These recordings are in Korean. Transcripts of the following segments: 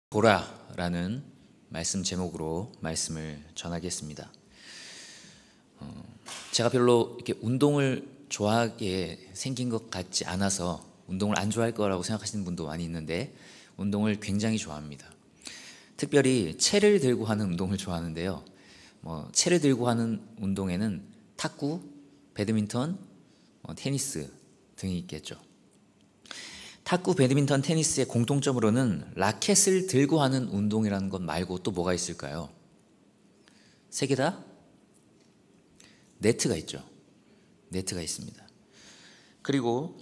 보라라는 말씀 제목으로 말씀을 전하겠습니다. 제가 별로 이렇게 운동을 좋아하게 생긴 것 같지 않아서 운동을 안 좋아할 거라고 생각하시는 분도 많이 있는데 운동을 굉장히 좋아합니다. 특별히 채를 들고 하는 운동을 좋아하는데요. 채를 들고 하는 운동에는 탁구, 배드민턴, 테니스 등이 있겠죠. 탁구, 배드민턴, 테니스의 공통점으로는 라켓을 들고 하는 운동이라는 것 말고 또 뭐가 있을까요? 세 개 다 네트가 있죠. 네트가 있습니다. 그리고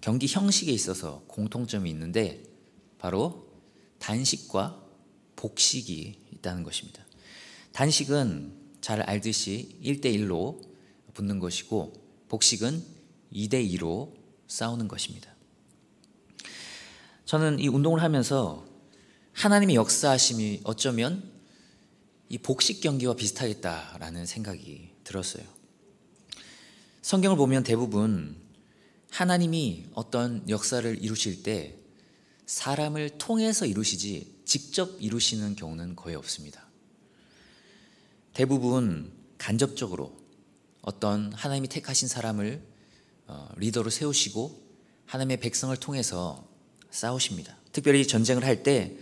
경기 형식에 있어서 공통점이 있는데 바로 단식과 복식이 있다는 것입니다. 단식은 잘 알듯이 1대1로 붙는 것이고 복식은 2대2로 싸우는 것입니다. 저는 이 운동을 하면서 하나님의 역사하심이 어쩌면 이 복식 경기와 비슷하겠다라는 생각이 들었어요. 성경을 보면 대부분 하나님이 어떤 역사를 이루실 때 사람을 통해서 이루시지 직접 이루시는 경우는 거의 없습니다. 대부분 간접적으로 어떤 하나님이 택하신 사람을 리더로 세우시고 하나님의 백성을 통해서 싸우십니다. 특별히 전쟁을 할 때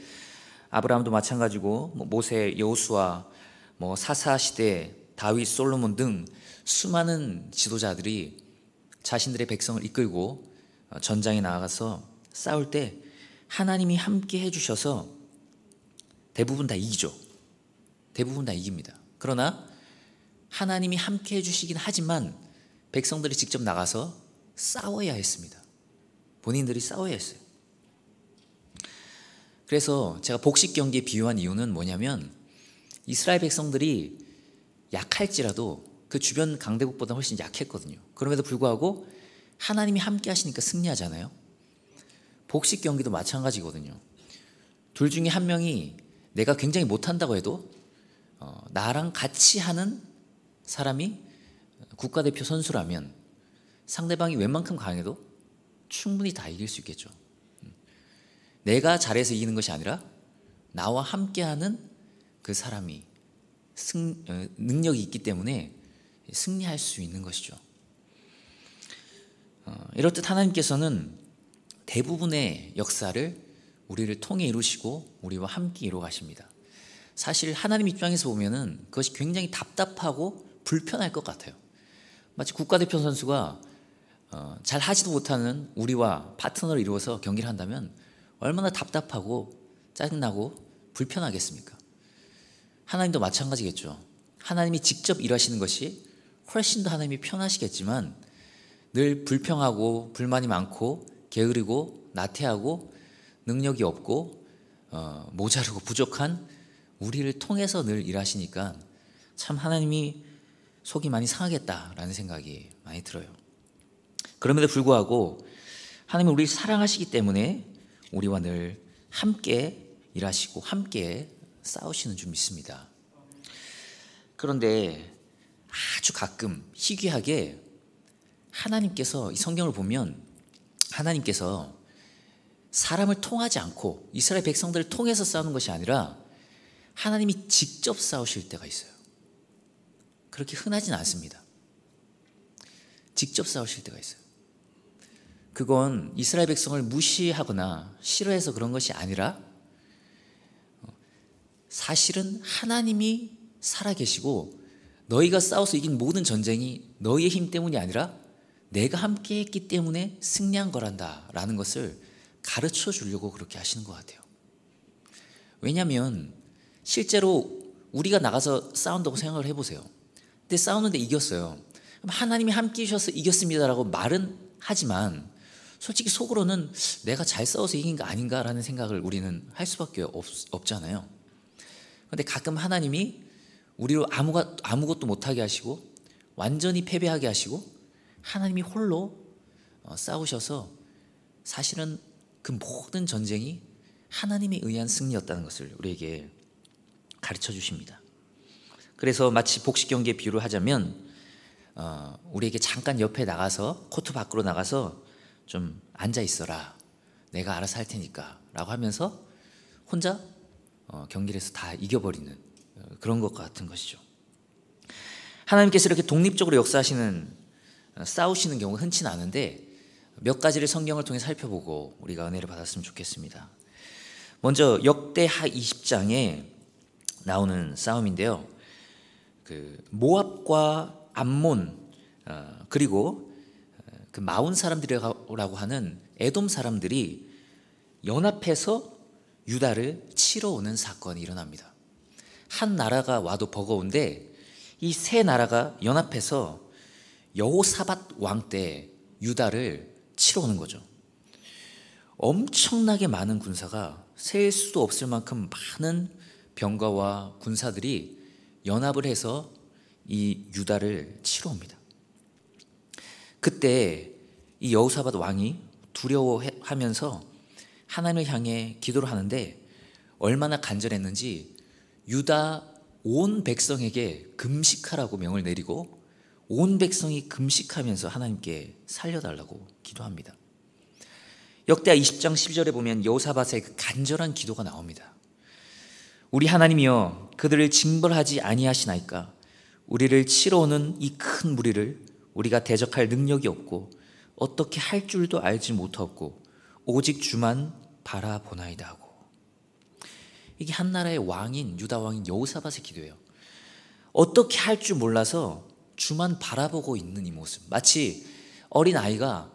아브라함도 마찬가지고 모세, 여호수아, 사사시대, 다윗, 솔로몬 등 수많은 지도자들이 자신들의 백성을 이끌고 전장에 나아가서 싸울 때 하나님이 함께 해주셔서 대부분 다 이기죠. 대부분 다 이깁니다. 그러나 하나님이 함께 해주시긴 하지만 백성들이 직접 나가서 싸워야 했습니다. 본인들이 싸워야 했어요. 그래서 제가 복식 경기에 비유한 이유는 뭐냐면 이스라엘 백성들이 약할지라도 그 주변 강대국보다 훨씬 약했거든요. 그럼에도 불구하고 하나님이 함께 하시니까 승리하잖아요. 복식 경기도 마찬가지거든요. 둘 중에 한 명이 내가 굉장히 못한다고 해도 나랑 같이 하는 사람이 국가대표 선수라면 상대방이 웬만큼 강해도 충분히 다 이길 수 있겠죠. 내가 잘해서 이기는 것이 아니라 나와 함께하는 그 사람이 능력이 있기 때문에 승리할 수 있는 것이죠. 이렇듯 하나님께서는 대부분의 역사를 우리를 통해 이루시고 우리와 함께 이루어 가십니다. 사실 하나님 입장에서 보면은 그것이 굉장히 답답하고 불편할 것 같아요. 마치 국가대표 선수가 잘 하지도 못하는 우리와 파트너를 이루어서 경기를 한다면 얼마나 답답하고 짜증나고 불편하겠습니까? 하나님도 마찬가지겠죠. 하나님이 직접 일하시는 것이 훨씬 더 하나님이 편하시겠지만 늘 불평하고 불만이 많고 게으르고 나태하고 능력이 없고 모자르고 부족한 우리를 통해서 늘 일하시니까 참 하나님이 속이 많이 상하겠다라는 생각이 많이 들어요. 그럼에도 불구하고 하나님은 우리를 사랑하시기 때문에 우리와 늘 함께 일하시고 함께 싸우시는 줄 믿습니다. 그런데 아주 가끔 희귀하게 하나님께서 이 성경을 보면 하나님께서 사람을 통하지 않고 이스라엘 백성들을 통해서 싸우는 것이 아니라 하나님이 직접 싸우실 때가 있어요. 그렇게 흔하진 않습니다. 직접 싸우실 때가 있어요. 그건 이스라엘 백성을 무시하거나 싫어해서 그런 것이 아니라 사실은 하나님이 살아계시고 너희가 싸워서 이긴 모든 전쟁이 너희의 힘 때문이 아니라 내가 함께 했기 때문에 승리한 거란다 라는 것을 가르쳐 주려고 그렇게 하시는 것 같아요. 왜냐하면 실제로 우리가 나가서 싸운다고 생각을 해보세요. 근데 싸우는데 이겼어요. 그럼 하나님이 함께 해주셔서 이겼습니다라고 말은 하지만 솔직히 속으로는 내가 잘 싸워서 이긴 거 아닌가라는 생각을 우리는 할 수밖에 없잖아요. 그런데 가끔 하나님이 우리로 아무것도 못하게 하시고 완전히 패배하게 하시고 하나님이 홀로 싸우셔서 사실은 그 모든 전쟁이 하나님에 의한 승리였다는 것을 우리에게 가르쳐 주십니다. 그래서 마치 복식 경기에 비유를 하자면 우리에게 잠깐 옆에 나가서 코트 밖으로 나가서 좀 앉아 있어라. 내가 알아서 할 테니까 라고 하면서 혼자 경기를 해서 다 이겨버리는 그런 것 같은 것이죠. 하나님께서 이렇게 독립적으로 역사하시는 싸우시는 경우가 흔치는 않은데 몇 가지를 성경을 통해 살펴보고 우리가 은혜를 받았으면 좋겠습니다. 먼저 역대하 20장에 나오는 싸움인데요. 그 모압과 암몬 그리고 그 마온 사람들이라고 하는 에돔 사람들이 연합해서 유다를 치러 오는 사건이 일어납니다. 한 나라가 와도 버거운데 이 세 나라가 연합해서 여호사밧 왕 때 유다를 치러 오는 거죠. 엄청나게 많은 군사가 셀 수도 없을 만큼 많은 병거와 군사들이 연합을 해서 이 유다를 치러 옵니다. 그때 이 여호사밧 왕이 두려워하면서 하나님을 향해 기도를 하는데 얼마나 간절했는지 유다 온 백성에게 금식하라고 명을 내리고 온 백성이 금식하면서 하나님께 살려달라고 기도합니다. 역대하 20장 12절에 보면 여호사밧의 그 간절한 기도가 나옵니다. 우리 하나님이여 그들을 징벌하지 아니하시나이까. 우리를 치러 오는 이 큰 무리를 우리가 대적할 능력이 없고 어떻게 할 줄도 알지 못하고 오직 주만 바라보나이다 하고. 이게 한 나라의 왕인 유다 왕인 여호사밧의 기도예요. 어떻게 할 줄 몰라서 주만 바라보고 있는 이 모습, 마치 어린 아이가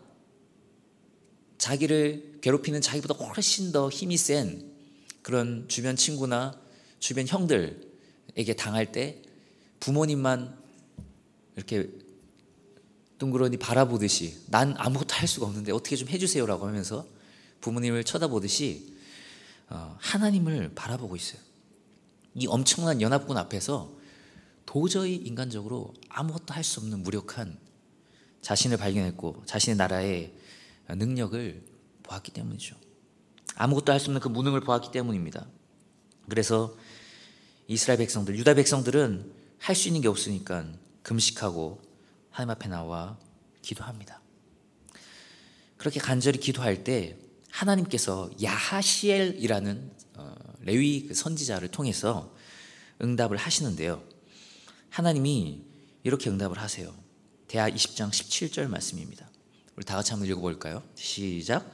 자기를 괴롭히는 자기보다 훨씬 더 힘이 센 그런 주변 친구나 주변 형들에게 당할 때 부모님만 이렇게 둥그러니 바라보듯이 난 아무것도 할 수가 없는데 어떻게 좀 해주세요라고 하면서 부모님을 쳐다보듯이 하나님을 바라보고 있어요. 이 엄청난 연합군 앞에서 도저히 인간적으로 아무것도 할 수 없는 무력한 자신을 발견했고 자신의 나라의 능력을 보았기 때문이죠. 아무것도 할 수 없는 그 무능을 보았기 때문입니다. 그래서 이스라엘 백성들, 유다 백성들은 할 수 있는 게 없으니까 금식하고 하나님 앞에 나와 기도합니다. 그렇게 간절히 기도할 때 하나님께서 야하시엘이라는 레위 그 선지자를 통해서 응답을 하시는데요. 하나님이 이렇게 응답을 하세요. 대하 20장 17절 말씀입니다. 우리 다 같이 한번 읽어볼까요? 시작.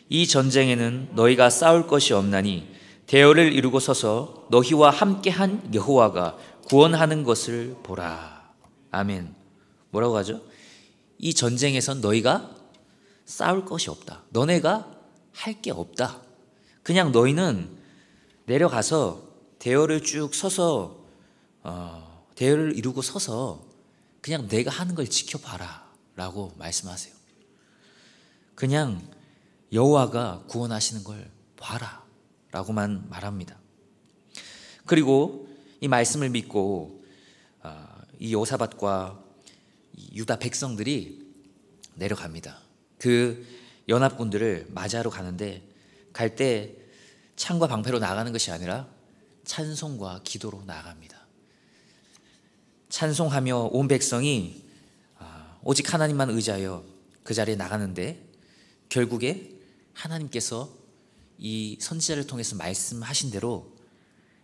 이 전쟁에는 너희가 싸울 것이 없나니 대열을 이루고 서서 너희와 함께한 여호와가 구원하는 것을 보라. 아멘. 뭐라고 하죠? 이 전쟁에선 너희가 싸울 것이 없다. 너네가 할 게 없다. 그냥 너희는 내려가서 대열을 쭉 서서 대열을 이루고 서서 그냥 내가 하는 걸 지켜봐라 라고 말씀하세요. 그냥 여호와가 구원하시는 걸 봐라 라고만 말합니다. 그리고 이 말씀을 믿고 이 여호사밧과 유다 백성들이 내려갑니다. 그 연합군들을 맞이하러 가는데 갈 때 창과 방패로 나가는 것이 아니라 찬송과 기도로 나아갑니다. 찬송하며 온 백성이 오직 하나님만 의지하여 그 자리에 나가는데 결국에 하나님께서 이 선지자를 통해서 말씀하신 대로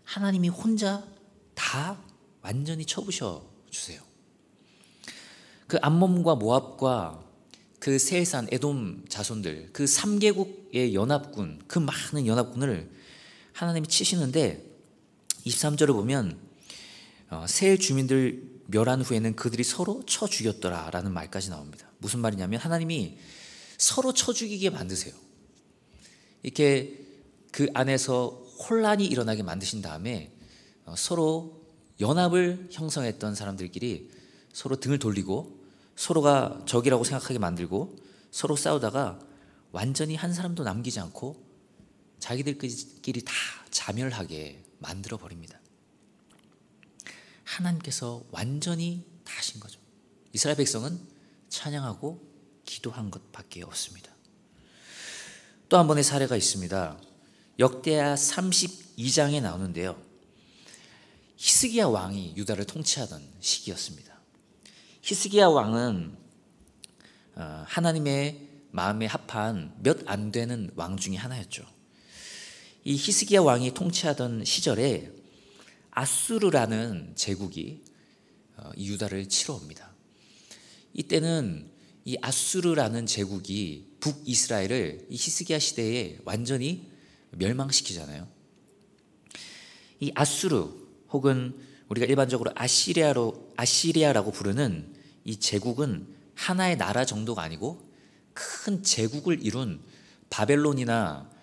하나님이 혼자 다 완전히 쳐부셔 주세요. 그 암몬과 모압과 그 세일산 에돔 자손들, 그 3개국의 연합군, 그 많은 연합군을 하나님이 치시는데 23절을 보면 세일 주민들 멸한 후에는 그들이 서로 쳐 죽였더라 라는 말까지 나옵니다. 무슨 말이냐면 하나님이 서로 쳐 죽이게 만드세요. 이렇게 그 안에서 혼란이 일어나게 만드신 다음에 서로 연합을 형성했던 사람들끼리 서로 등을 돌리고 서로가 적이라고 생각하게 만들고 서로 싸우다가 완전히 한 사람도 남기지 않고 자기들끼리 다 자멸하게 만들어 버립니다. 하나님께서 완전히 다 하신 거죠. 이스라엘 백성은 찬양하고 기도한 것밖에 없습니다. 또 한 번의 사례가 있습니다. 역대하 32장에 나오는데요. 히스기야 왕이 유다를 통치하던 시기였습니다. 히스기야 왕은 하나님의 마음에 합한 몇 안 되는 왕 중에 하나였죠. 이 히스기야 왕이 통치하던 시절에 아수르라는 제국이 이 유다를 치러 옵니다. 이때는 이 아수르라는 제국이 북이스라엘을 이 히스기야 시대에 완전히 멸망시키잖아요. 이 아수르 혹은 우리가 일반적으로 아시리아라고 부르는 이 제국은 하나의 나라 정도가 아니고 큰 제국을 이룬 바벨론이나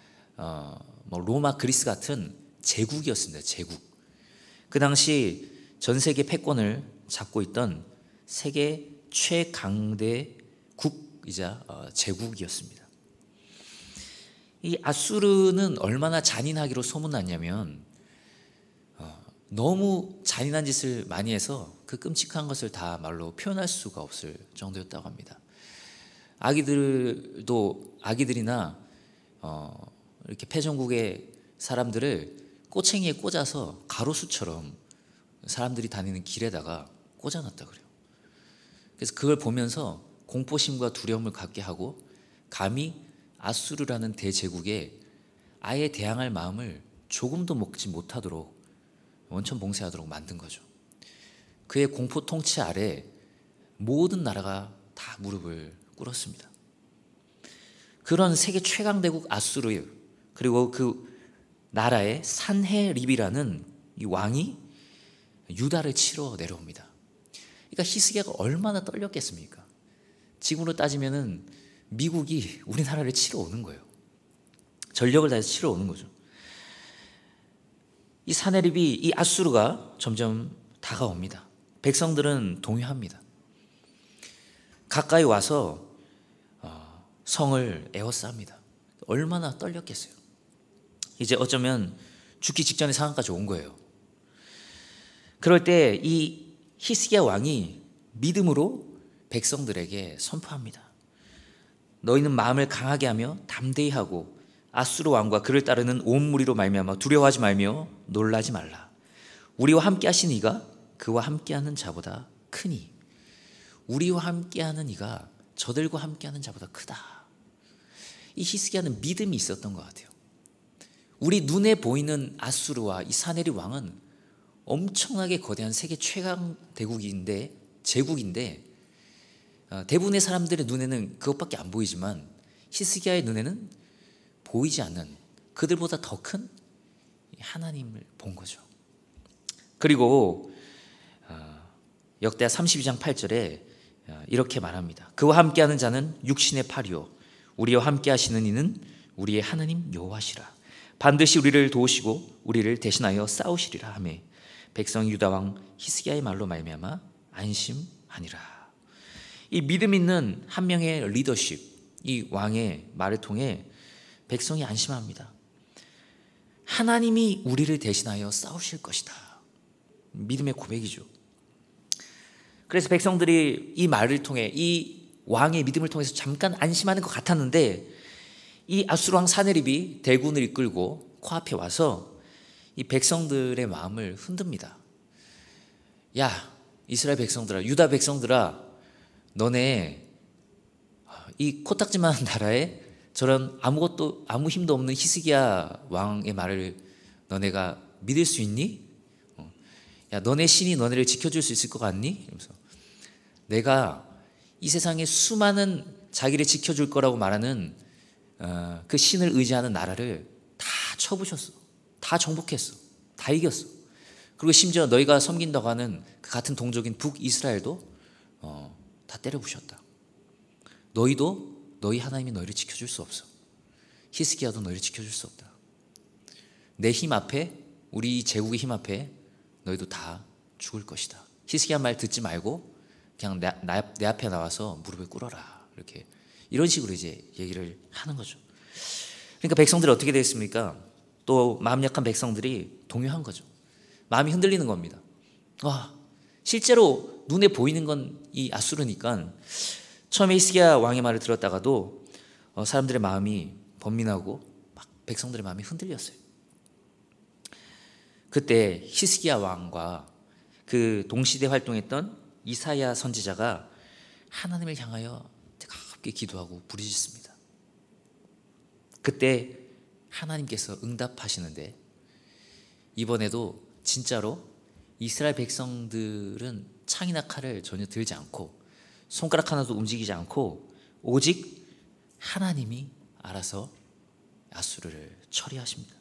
로마, 그리스 같은 제국이었습니다. 제국. 그 당시 전 세계 패권을 잡고 있던 세계 최강대국이자 제국이었습니다. 이 아수르는 얼마나 잔인하기로 소문났냐면 너무 잔인한 짓을 많이 해서 그 끔찍한 것을 다 말로 표현할 수가 없을 정도였다고 합니다. 아기들이나 이렇게 패전국의 사람들을 꼬챙이에 꽂아서 가로수처럼 사람들이 다니는 길에다가 꽂아놨다 그래요. 그래서 그걸 보면서 공포심과 두려움을 갖게 하고 감히 아수르라는 대제국에 아예 대항할 마음을 조금도 먹지 못하도록 원천 봉쇄하도록 만든 거죠. 그의 공포 통치 아래 모든 나라가 다 무릎을 꿇었습니다. 그런 세계 최강대국 아수르, 그리고 그 나라의 산헤립이라는 이 왕이 유다를 치러 내려옵니다. 그러니까 히스기야가 얼마나 떨렸겠습니까? 지금으로 따지면은 미국이 우리나라를 치러 오는 거예요. 전력을 다해서 치러 오는 거죠. 이 산헤립이, 이 아수르가 점점 다가옵니다. 백성들은 동요합니다. 가까이 와서 성을 에워쌉니다. 얼마나 떨렸겠어요. 이제 어쩌면 죽기 직전의 상황까지 온 거예요. 그럴 때 이 히스기야 왕이 믿음으로 백성들에게 선포합니다. 너희는 마음을 강하게 하며 담대히 하고 아수르 왕과 그를 따르는 온 무리로 말미암아 두려워하지 말며 놀라지 말라. 우리와 함께 하신 이가 그와 함께하는 자보다 크니. 우리와 함께하는 이가 저들과 함께하는 자보다 크다. 이 히스기야는 믿음이 있었던 것 같아요. 우리 눈에 보이는 아수르와 이 사네립 왕은 엄청나게 거대한 세계 최강 대국인데, 제국인데 대부분의 사람들의 눈에는 그것밖에 안 보이지만 히스기야의 눈에는 보이지 않는, 그들보다 더 큰 하나님을 본 거죠. 그리고 역대하 32장 8절에 이렇게 말합니다. 그와 함께하는 자는 육신의 팔이요 우리와 함께하시는 이는 우리의 하나님 여호와시라. 반드시 우리를 도우시고 우리를 대신하여 싸우시리라 하며 백성 유다 왕 히스기야의 말로 말미암아 안심하니라. 이 믿음 있는 한 명의 리더십, 이 왕의 말을 통해 백성이 안심합니다. 하나님이 우리를 대신하여 싸우실 것이다. 믿음의 고백이죠. 그래서 백성들이 이 말을 통해, 이 왕의 믿음을 통해서 잠깐 안심하는 것 같았는데 이 아수르 왕 사네립이 대군을 이끌고 코앞에 와서 이 백성들의 마음을 흔듭니다. 야, 이스라엘 백성들아, 유다 백성들아, 너네 이 코딱지만한 나라에 저런 아무 힘도 없는 히스기야 왕의 말을 너네가 믿을 수 있니? 야, 너네 신이 너네를 지켜줄 수 있을 것 같니? 이러면서 내가 이 세상에 수많은 자기를 지켜줄 거라고 말하는 그 신을 의지하는 나라를 다 쳐부셨어. 다 정복했어. 다 이겼어. 그리고 심지어 너희가 섬긴다고 하는 그 같은 동족인 북이스라엘도 다 때려부셨다. 너희도 너희 하나님이 너희를 지켜줄 수 없어. 히스기야도 너희를 지켜줄 수 없다. 내 힘 앞에, 우리 제국의 힘 앞에 너희도 다 죽을 것이다. 히스기야 말 듣지 말고 그냥 내 앞에 나와서 무릎을 꿇어라. 이렇게 이런 식으로 이제 얘기를 하는 거죠. 그러니까 백성들이 어떻게 됐습니까? 또 마음 약한 백성들이 동요한 거죠. 마음이 흔들리는 겁니다. 와, 실제로 눈에 보이는 건 이 아수르니까 처음에 히스기야 왕의 말을 들었다가도 사람들의 마음이 번민하고 막 백성들의 마음이 흔들렸어요. 그때 히스기야 왕과 그 동시대 활동했던 이사야 선지자가 하나님을 향하여 뜨겁게 기도하고 부르짖습니다. 그때 하나님께서 응답하시는데, 이번에도 진짜로 이스라엘 백성들은 창이나 칼을 전혀 들지 않고 손가락 하나도 움직이지 않고 오직 하나님이 알아서 아수르를 처리하십니다.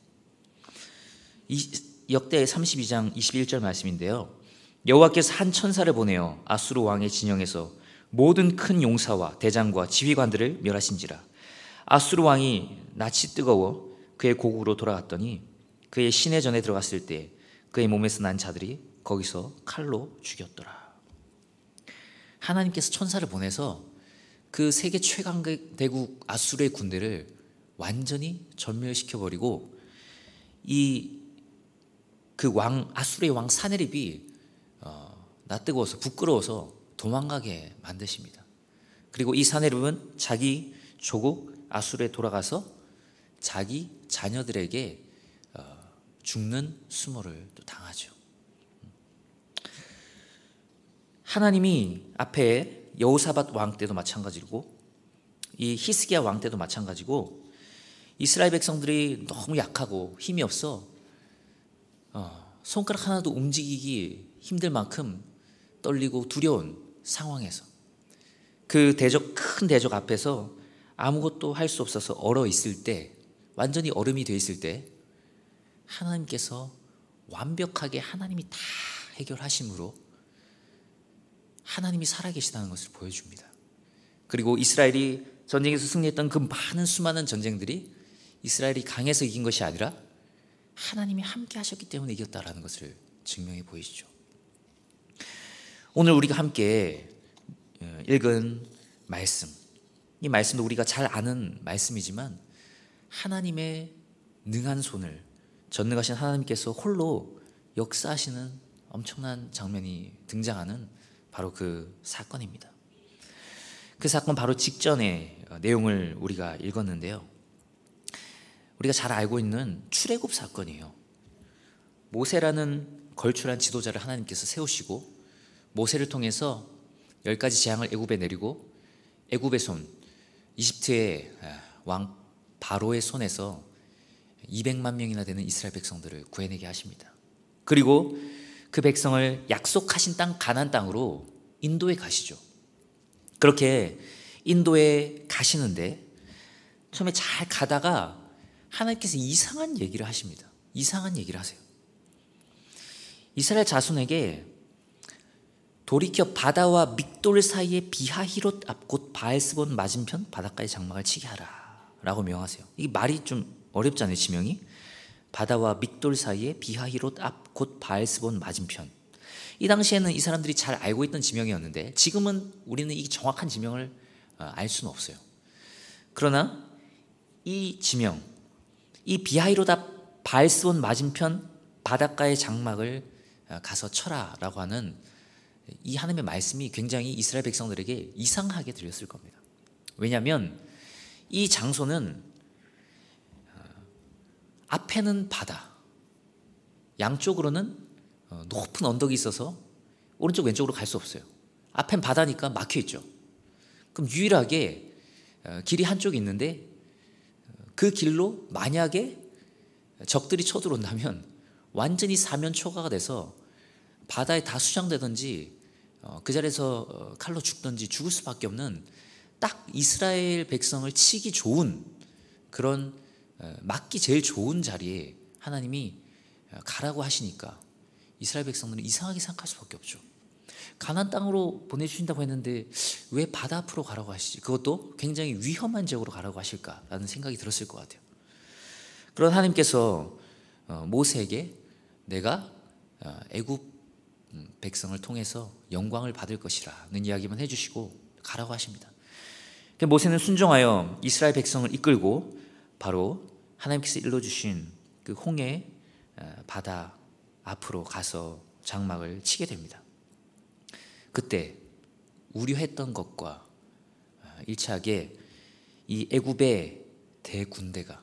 역대 32장 21절 말씀인데요, 여호와께서 한 천사를 보내어 아수르 왕의 진영에서 모든 큰 용사와 대장과 지휘관들을 멸하신지라. 아수르 왕이 낯이 뜨거워 그의 고국으로 돌아갔더니 그의 시내전에 들어갔을 때 그의 몸에서 난 자들이 거기서 칼로 죽였더라. 하나님께서 천사를 보내서 그 세계 최강 대국 아수르의 군대를 완전히 전멸시켜버리고 그 왕, 아수르의 왕 사네립이 낯뜨거워서 부끄러워서 도망가게 만드십니다. 그리고 이 사네립은 자기 조국 아수르에 돌아가서 자기 자녀들에게 죽는 수모를 또 당하죠. 하나님이 앞에 여호사밧 왕 때도 마찬가지고 이 히스기야 왕 때도 마찬가지고 이스라엘 백성들이 너무 약하고 힘이 없어 손가락 하나도 움직이기 힘들 만큼 떨리고 두려운 상황에서 그 큰 대적 앞에서 아무것도 할 수 없어서 얼어 있을 때, 완전히 얼음이 돼 있을 때 하나님께서 완벽하게 하나님이 다 해결하심으로 하나님이 살아계시다는 것을 보여줍니다. 그리고 이스라엘이 전쟁에서 승리했던 그 수많은 전쟁들이 이스라엘이 강해서 이긴 것이 아니라 하나님이 함께 하셨기 때문에 이겼다라는 것을 증명해 보이시죠. 오늘 우리가 함께 읽은 말씀, 이 말씀도 우리가 잘 아는 말씀이지만 하나님의 능한 손을, 전능하신 하나님께서 홀로 역사하시는 엄청난 장면이 등장하는 바로 그 사건입니다. 그 사건 바로 직전의 내용을 우리가 읽었는데요, 우리가 잘 알고 있는 출애굽 사건이에요. 모세라는 걸출한 지도자를 하나님께서 세우시고 모세를 통해서 10가지 재앙을 애굽에 내리고 애굽의 손, 이집트의 왕 바로의 손에서 200만 명이나 되는 이스라엘 백성들을 구해내게 하십니다. 그리고 그 백성을 약속하신 땅 가나안 땅으로 인도에 가시죠. 그렇게 인도에 가시는데 처음에 잘 가다가 하나님께서 이상한 얘기를 하십니다. 이상한 얘기를 하세요. 이스라엘 자손에게 돌이켜 바다와 믹돌 사이의 비하히롯 앞 곧 바알스본 맞은편 바닷가에 장막을 치게 하라 라고 명하세요. 이게 말이 좀 어렵지 않아요, 지명이? 바다와 믹돌 사이의 비하히롯 앞 곧 바알스본 맞은편. 이 당시에는 이 사람들이 잘 알고 있던 지명이었는데 지금은 우리는 이 정확한 지명을 알 수는 없어요. 그러나 이 지명, 이 비하히롯 앞 바알스본 맞은편 바닷가의 장막을 가서 쳐라 라고 하는 이 하나님의 말씀이 굉장히 이스라엘 백성들에게 이상하게 들렸을 겁니다. 왜냐하면 이 장소는 앞에는 바다, 양쪽으로는 높은 언덕이 있어서 오른쪽 왼쪽으로 갈 수 없어요. 앞엔 바다니까 막혀있죠. 그럼 유일하게 길이 한쪽이 있는데 그 길로 만약에 적들이 쳐들어온다면 완전히 사면초가가 돼서 바다에 다 수장되든지 그 자리에서 칼로 죽든지 죽을 수밖에 없는 딱 이스라엘 백성을 치기 좋은 그런 막기 제일 좋은 자리에 하나님이 가라고 하시니까 이스라엘 백성들은 이상하게 생각할 수밖에 없죠. 가나안 땅으로 보내주신다고 했는데 왜 바다 앞으로 가라고 하시지? 그것도 굉장히 위험한 지역으로 가라고 하실까라는 생각이 들었을 것 같아요. 그런 하나님께서 모세에게 내가 애굽 백성을 통해서 영광을 받을 것이라는 이야기만 해주시고 가라고 하십니다. 모세는 순종하여 이스라엘 백성을 이끌고 바로 하나님께서 일러주신 그 홍해 바다 앞으로 가서 장막을 치게 됩니다. 그때 우려했던 것과 일치하게 이 애굽의 대군대가,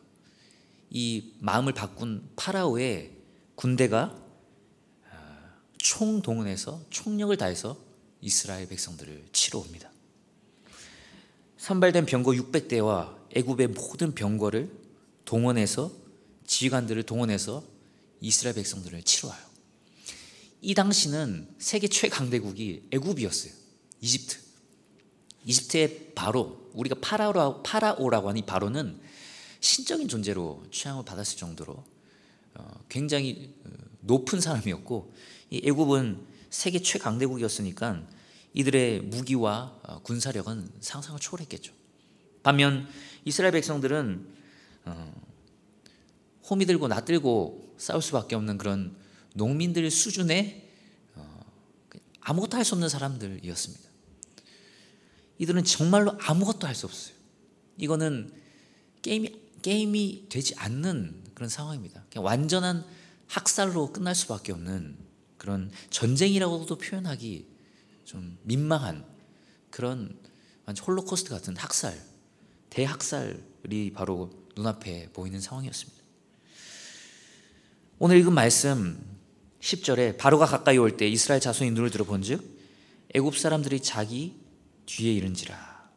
이 마음을 바꾼 파라오의 군대가 총동원해서 총력을 다해서 이스라엘 백성들을 치러 옵니다. 선발된 병거 600대와 애굽의 모든 병거를 동원해서 지휘관들을 동원해서 이스라엘 백성들을 치러 와요. 이 당시는 세계 최강대국이 애굽이었어요. 이집트의 바로, 우리가 파라오라고 하는 이 바로는 신적인 존재로 취향을 받았을 정도로 굉장히 높은 사람이었고, 이 애굽은 세계 최강대국이었으니까 이들의 무기와 군사력은 상상을 초월했겠죠. 반면 이스라엘 백성들은 호미 들고 낫 들고 싸울 수밖에 없는 그런 농민들 수준의 아무것도 할 수 없는 사람들이었습니다. 이들은 정말로 아무것도 할 수 없어요. 이거는 게임이 되지 않는 그런 상황입니다. 그냥 완전한 학살로 끝날 수밖에 없는 그런 전쟁이라고도 표현하기 좀 민망한 그런 완전 홀로코스트 같은 학살, 대학살이 바로 눈앞에 보이는 상황이었습니다. 오늘 읽은 말씀 10절에 바로가 가까이 올 때 이스라엘 자손이 눈을 들어본즉 애굽 사람들이 자기 뒤에 이른지라.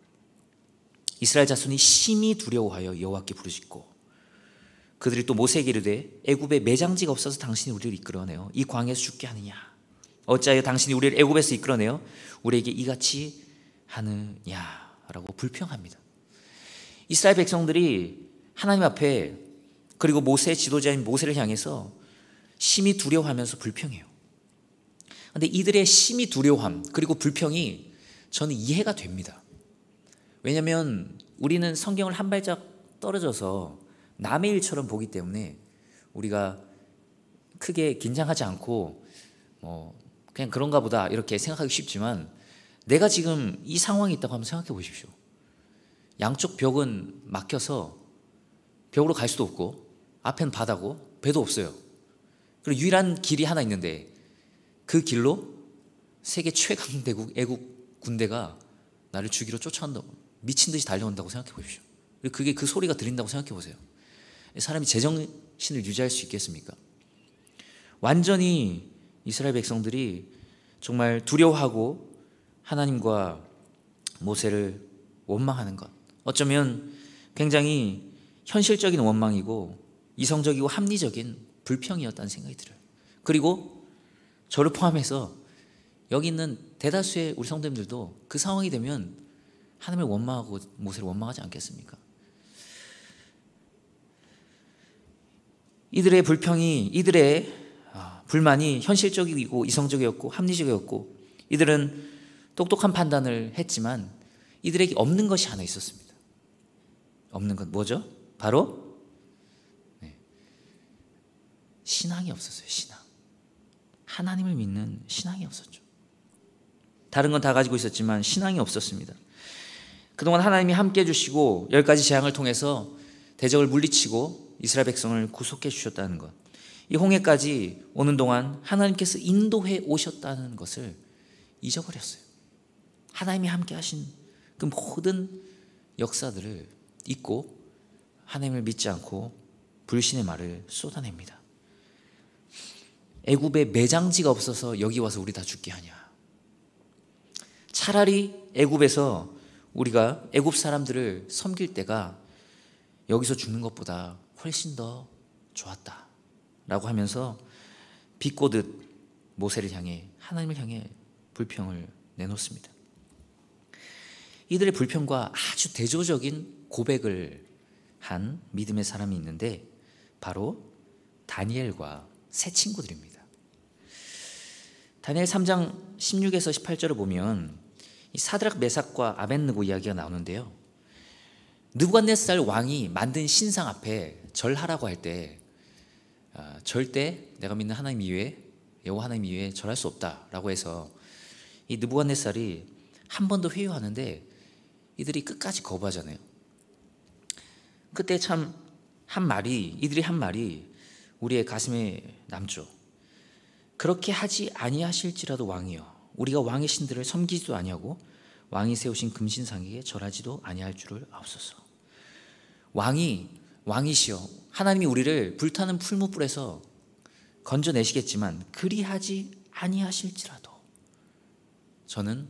이스라엘 자손이 심히 두려워하여 여호와께 부르짖고 그들이 또 모세에게 이르되 애굽에 매장지가 없어서 당신이 우리를 이끌어내어 이 광야에서 죽게 하느냐. 어찌하여 당신이 우리를 애굽에서 이끌어내어 우리에게 이같이 하느냐라고 불평합니다. 이스라엘 백성들이 하나님 앞에, 그리고 모세의 지도자인 모세를 향해서 심히 두려워하면서 불평해요. 그런데 이들의 심히 두려워함 그리고 불평이 저는 이해가 됩니다. 왜냐하면 우리는 성경을 한 발짝 떨어져서 남의 일처럼 보기 때문에 우리가 크게 긴장하지 않고 그냥 그런가 보다 이렇게 생각하기 쉽지만, 내가 지금 이 상황이 있다고 한번 생각해 보십시오. 양쪽 벽은 막혀서 벽으로 갈 수도 없고 앞에는 바다고 배도 없어요. 그리고 유일한 길이 하나 있는데 그 길로 세계 최강대국 애국 군대가 나를 죽이러 쫓아온다고, 미친 듯이 달려온다고 생각해 보십시오. 그게 그 소리가 들린다고 생각해 보세요. 사람이 제정신을 유지할 수 있겠습니까? 완전히 이스라엘 백성들이 정말 두려워하고 하나님과 모세를 원망하는 것, 어쩌면 굉장히 현실적인 원망이고 이성적이고 합리적인 불평이었다는 생각이 들어요. 그리고 저를 포함해서 여기 있는 대다수의 우리 성도님들도 그 상황이 되면 하나님을 원망하고 모세를 원망하지 않겠습니까? 이들의 불평이, 이들의 불만이 현실적이고 이성적이었고 합리적이었고, 이들은 똑똑한 판단을 했지만 이들에게 없는 것이 하나 있었습니다. 없는 것 뭐죠? 바로 신앙이 없었어요. 신앙. 하나님을 믿는 신앙이 없었죠. 다른 건 다 가지고 있었지만 신앙이 없었습니다. 그동안 하나님이 함께 해주시고 10가지 재앙을 통해서 대적을 물리치고 이스라엘 백성을 구속해 주셨다는 것, 이 홍해까지 오는 동안 하나님께서 인도해 오셨다는 것을 잊어버렸어요. 하나님이 함께 하신 그 모든 역사들을 잊고 하나님을 믿지 않고 불신의 말을 쏟아냅니다. 애굽에 매장지가 없어서 여기 와서 우리 다 죽게 하냐. 차라리 애굽에서 우리가 애굽 사람들을 섬길 때가 여기서 죽는 것보다 훨씬 더 좋았다 라고 하면서 비꼬듯 모세를 향해, 하나님을 향해 불평을 내놓습니다. 이들의 불평과 아주 대조적인 고백을 한 믿음의 사람이 있는데 바로 다니엘과 세 친구들입니다. 다니엘 3장 16에서 18절을 보면 이 사드락 메삭과 아벳느고 이야기가 나오는데요. 느부갓네살 왕이 만든 신상 앞에 절하라고 할 때 절대 내가 믿는 하나님 이외에, 여호와 하나님 이외에 절할 수 없다라고 해서 이 느부갓네살이 한 번 더 회유하는데 이들이 끝까지 거부하잖아요. 그때 참 이들이 한 말이 우리의 가슴에 남죠. 그렇게 하지 아니하실지라도 왕이여, 우리가 왕의 신들을 섬기지도 아니하고 왕이 세우신 금신상에게 절하지도 아니할 줄을 아옵소서. 왕이시여, 하나님이 우리를 불타는 풀무불에서 건져내시겠지만 그리하지 아니하실지라도 저는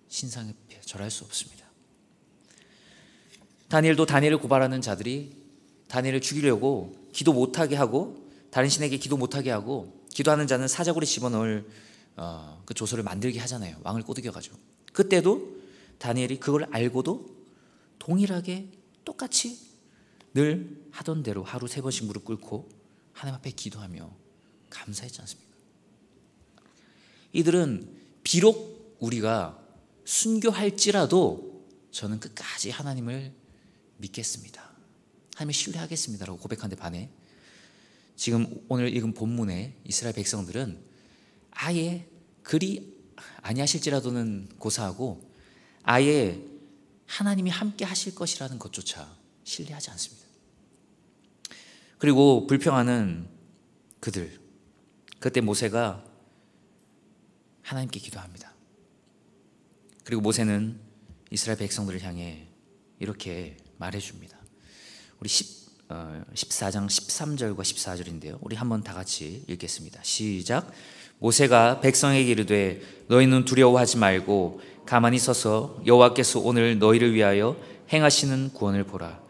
신상에 절할 수 없습니다. 다니엘도 다니엘을 고발하는 자들이 다니엘을 죽이려고 기도 못하게 하고 다른 신에게 기도 못하게 하고 기도하는 자는 사자굴에 집어넣을 그 조서를 만들게 하잖아요. 왕을 꼬드겨가지고. 그때도 다니엘이 그걸 알고도 동일하게 똑같이 늘 하던 대로 하루 3번씩 무릎 꿇고 하나님 앞에 기도하며 감사했지 않습니까? 이들은 비록 우리가 순교할지라도 저는 끝까지 하나님을 믿겠습니다, 하나님을 신뢰하겠습니다라고 고백한 데 반해 지금 오늘 읽은 본문의 이스라엘 백성들은 아예 그리 아니하실지라도는 고사하고 아예 하나님이 함께 하실 것이라는 것조차 신뢰하지 않습니다. 그리고 불평하는 그들, 그때 모세가 하나님께 기도합니다. 그리고 모세는 이스라엘 백성들을 향해 이렇게 말해줍니다. 우리 14장 13절과 14절인데요. 우리 한번 다 같이 읽겠습니다. 시작. 모세가 백성에게 이르되 너희는 두려워하지 말고 가만히 서서 여호와께서 오늘 너희를 위하여 행하시는 구원을 보라.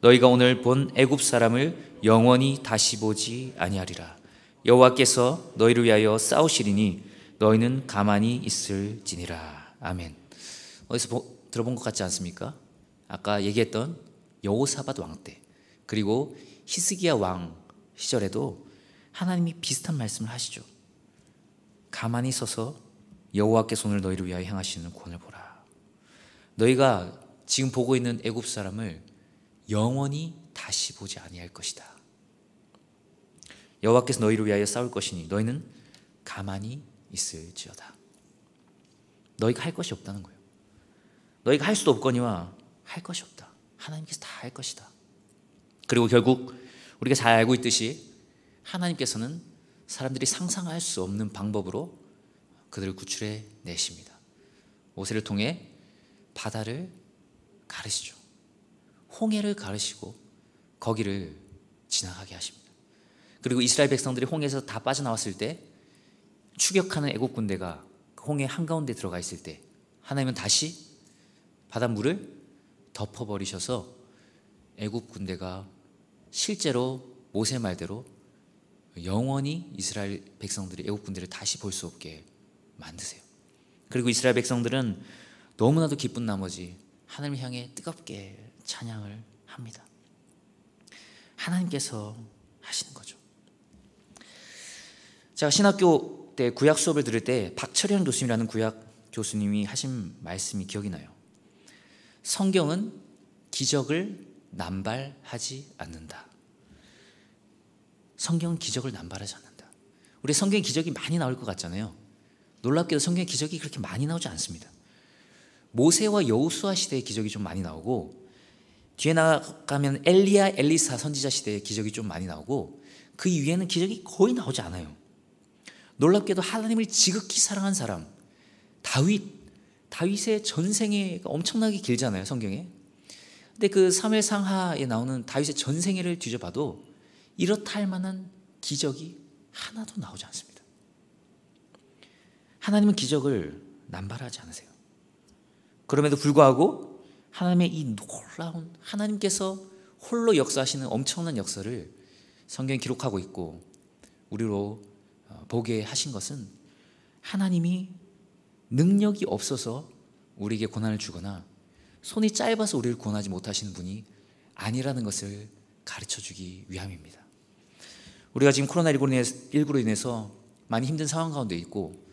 너희가 오늘 본 애굽 사람을 영원히 다시 보지 아니하리라. 여호와께서 너희를 위하여 싸우시리니 너희는 가만히 있을지니라. 아멘. 어디서 들어본 것 같지 않습니까? 아까 얘기했던 여호사밧 왕 때 그리고 히스기야 왕 시절에도 하나님이 비슷한 말씀을 하시죠. 가만히 서서 여호와께서 오늘 너희를 위하여 행하시는 구원을 보라. 너희가 지금 보고 있는 애굽 사람을 영원히 다시 보지 아니할 것이다. 여호와께서 너희를 위하여 싸울 것이니 너희는 가만히 있을지어다. 너희가 할 것이 없다는 거예요. 너희가 할 수도 없거니와 할 것이 없다. 하나님께서 다 할 것이다. 그리고 결국 우리가 잘 알고 있듯이 하나님께서는 사람들이 상상할 수 없는 방법으로 그들을 구출해 내십니다. 모세를 통해 바다를 가르시죠. 홍해를 가르시고 거기를 지나가게 하십니다. 그리고 이스라엘 백성들이 홍해에서 다 빠져나왔을 때 추격하는 애국 군대가 홍해 한가운데 들어가 있을 때 하나님은 다시 바닷물을 덮어버리셔서 애국 군대가 실제로 모세 말대로 영원히 이스라엘 백성들이 애국 군대를 다시 볼 수 없게 만드세요. 그리고 이스라엘 백성들은 너무나도 기쁜 나머지 하나님을 향해 뜨겁게 찬양을 합니다. 하나님께서 하시는 거죠. 제가 신학교 때 구약 수업을 들을 때 박철현 교수님이라는 구약 교수님이 하신 말씀이 기억이 나요. 성경은 기적을 남발하지 않는다. 성경은 기적을 남발하지 않는다. 우리 성경에 기적이 많이 나올 것 같잖아요. 놀랍게도 성경에 기적이 그렇게 많이 나오지 않습니다. 모세와 여호수아 시대의 기적이 좀 많이 나오고 뒤에 나가면 엘리야, 엘리사 선지자 시대의 기적이 좀 많이 나오고 그 위에는 기적이 거의 나오지 않아요. 놀랍게도 하나님을 지극히 사랑한 사람 다윗의 전생애가 엄청나게 길잖아요, 성경에. 근데 그 사무엘 상하에 나오는 다윗의 전생애를 뒤져봐도 이렇다 할 만한 기적이 하나도 나오지 않습니다. 하나님은 기적을 남발하지 않으세요. 그럼에도 불구하고 하나님의 이 놀라운 하나님께서 홀로 역사하시는 엄청난 역사를 성경에 기록하고 있고 우리로 보게 하신 것은 하나님이 능력이 없어서 우리에게 고난을 주거나 손이 짧아서 우리를 구원하지 못하시는 분이 아니라는 것을 가르쳐주기 위함입니다. 우리가 지금 코로나19로 인해서 많이 힘든 상황 가운데 있고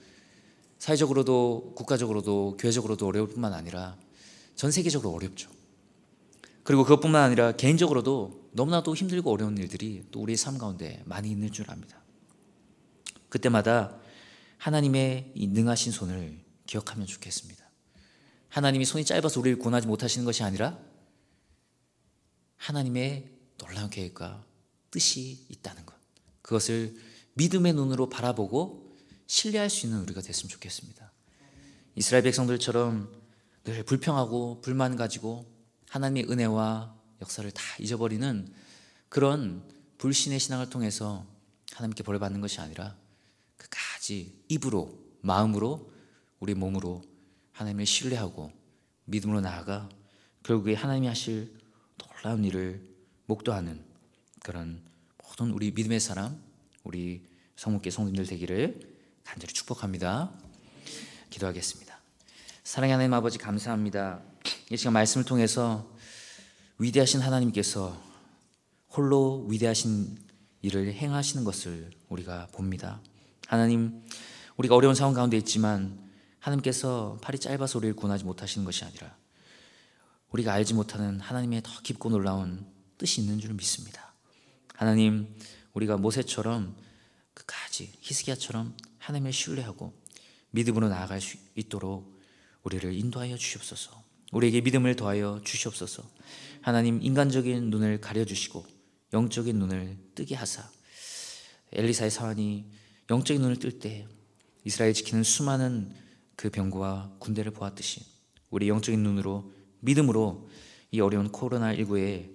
사회적으로도 국가적으로도 교회적으로도 어려울 뿐만 아니라 전 세계적으로 어렵죠. 그리고 그것뿐만 아니라 개인적으로도 너무나도 힘들고 어려운 일들이 또 우리의 삶 가운데 많이 있는 줄 압니다. 그때마다 하나님의 이 능하신 손을 기억하면 좋겠습니다. 하나님이 손이 짧아서 우리를 구원하지 못하시는 것이 아니라 하나님의 놀라운 계획과 뜻이 있다는 것, 그것을 믿음의 눈으로 바라보고 신뢰할 수 있는 우리가 됐으면 좋겠습니다. 이스라엘 백성들처럼 늘 불평하고 불만 가지고 하나님의 은혜와 역사를 다 잊어버리는 그런 불신의 신앙을 통해서 하나님께 벌 받는 것이 아니라 끝까지 입으로, 마음으로, 우리 몸으로 하나님을 신뢰하고 믿음으로 나아가 결국에 하나님이 하실 놀라운 일을 목도하는 그런 모든 우리 믿음의 사람, 우리 성목계 성도님들 되기를 간절히 축복합니다. 기도하겠습니다. 사랑의 하나님 아버지, 감사합니다. 이 시간 말씀을 통해서 위대하신 하나님께서 홀로 위대하신 일을 행하시는 것을 우리가 봅니다. 하나님, 우리가 어려운 상황 가운데 있지만 하나님께서 팔이 짧아서 우리를 구원하지 못하시는 것이 아니라 우리가 알지 못하는 하나님의 더 깊고 놀라운 뜻이 있는 줄 믿습니다. 하나님, 우리가 모세처럼 끝까지 히스기야처럼 하나님을 신뢰하고 믿음으로 나아갈 수 있도록 우리를 인도하여 주시옵소서. 우리에게 믿음을 더하여 주시옵소서. 하나님, 인간적인 눈을 가려주시고 영적인 눈을 뜨게 하사 엘리사의 사환이 영적인 눈을 뜰 때 이스라엘 지키는 수많은 그 병거와 군대를 보았듯이 우리 영적인 눈으로 믿음으로 이 어려운 코로나19의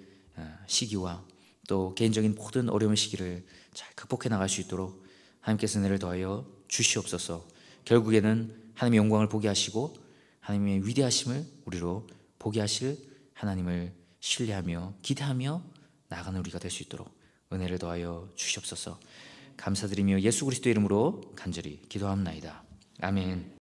시기와 또 개인적인 모든 어려운 시기를 잘 극복해 나갈 수 있도록 하나님께서 은혜를 더하여 주시옵소서. 결국에는 하나님의 영광을 보게 하시고 하나님의 위대하심을 우리로 보게 하실 하나님을 신뢰하며 기대하며 나아가는 우리가 될 수 있도록 은혜를 더하여 주시옵소서. 감사드리며 예수 그리스도의 이름으로 간절히 기도합나이다. 아멘.